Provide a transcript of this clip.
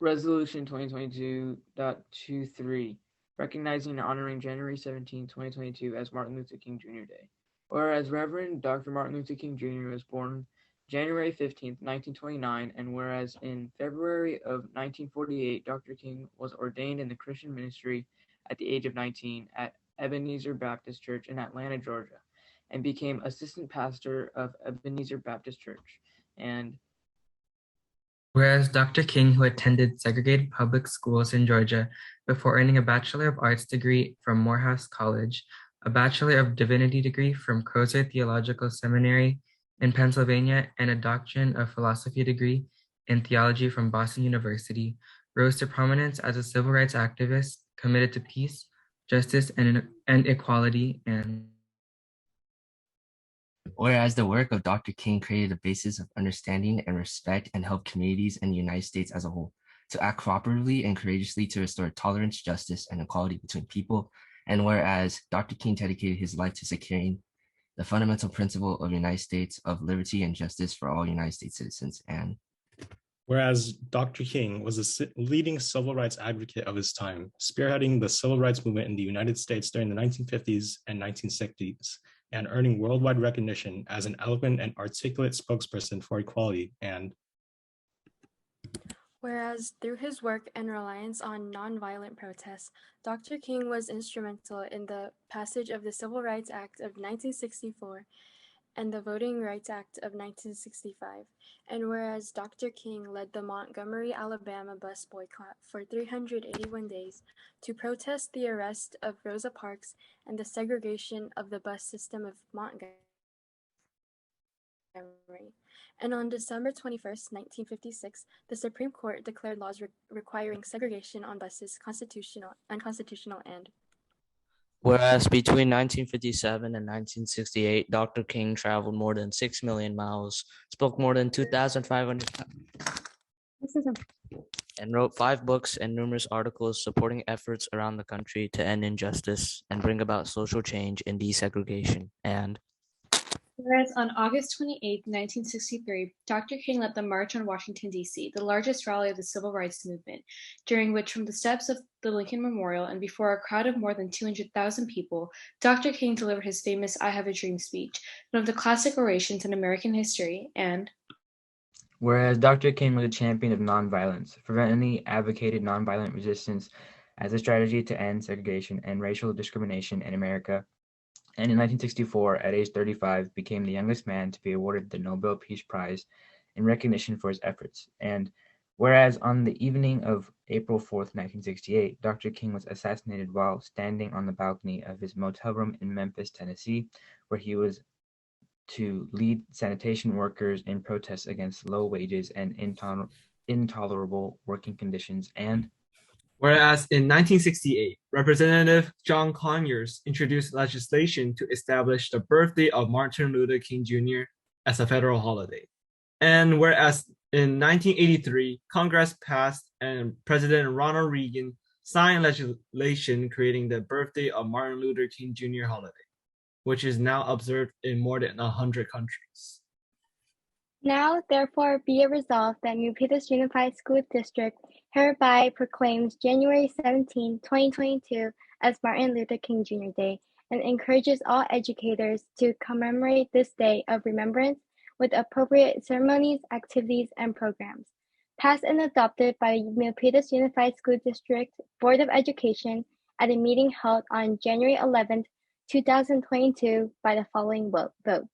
Resolution 2022.23, recognizing and honoring January 17, 2022 as Martin Luther King Jr. Day. Whereas Reverend Dr. Martin Luther King Jr. was born January 15, 1929, and whereas in February of 1948, Dr. King was ordained in the Christian ministry at the age of 19 at Ebenezer Baptist Church in Atlanta, Georgia, and became assistant pastor of Ebenezer Baptist Church. And Whereas Dr. King, who attended segregated public schools in Georgia before earning a Bachelor of Arts degree from Morehouse College, a Bachelor of Divinity degree from Crozer Theological Seminary in Pennsylvania, and a Doctorate of Philosophy degree in theology from Boston University, rose to prominence as a civil rights activist committed to peace, justice, and equality, and Whereas the work of Dr. King created a basis of understanding and respect and helped communities in the United States as a whole to act cooperatively and courageously to restore tolerance, justice, and equality between people. And whereas Dr. King dedicated his life to securing the fundamental principle of the United States of liberty and justice for all United States citizens. And whereas Dr. King was a leading civil rights advocate of his time, spearheading the civil rights movement in the United States during the 1950s and 1960s, and earning worldwide recognition as an eloquent and articulate spokesperson for equality. And whereas through his work and reliance on nonviolent protests, Dr. King was instrumental in the passage of the Civil Rights Act of 1964 and the Voting Rights Act of 1965, and whereas Dr. King led the Montgomery, Alabama bus boycott for 381 days to protest the arrest of Rosa Parks and the segregation of the bus system of Montgomery. And on December 21st, 1956, the Supreme Court declared laws requiring segregation on buses unconstitutional and whereas between 1957 and 1968, Dr. King traveled more than 6 million miles, spoke more than 2,500 and wrote 5 books and numerous articles supporting efforts around the country to end injustice and bring about social change and desegregation. And whereas on August 28, 1963, Dr. King led the March on Washington, D.C., the largest rally of the civil rights movement, during which from the steps of the Lincoln Memorial and before a crowd of more than 200,000 people, Dr. King delivered his famous I Have a Dream speech, one of the classic orations in American history. And whereas Dr. King was a champion of nonviolence, fervently advocated nonviolent resistance as a strategy to end segregation and racial discrimination in America, and in 1964, at age 35, became the youngest man to be awarded the Nobel Peace Prize in recognition for his efforts. And whereas on the evening of April 4th, 1968, Dr. King was assassinated while standing on the balcony of his motel room in Memphis, Tennessee, where he was to lead sanitation workers in protests against low wages and intolerable working conditions. And whereas in 1968, Representative John Conyers introduced legislation to establish the birthday of Martin Luther King Jr. as a federal holiday. And whereas in 1983, Congress passed and President Ronald Reagan signed legislation creating the birthday of Martin Luther King Jr. holiday, which is now observed in more than 100 countries. Now, therefore, be it resolved that Milpitas Unified School District hereby proclaims January 17, 2022 as Martin Luther King Jr. Day and encourages all educators to commemorate this day of remembrance with appropriate ceremonies, activities, and programs. Passed and adopted by the Milpitas Unified School District Board of Education at a meeting held on January 11, 2022 by the following vote.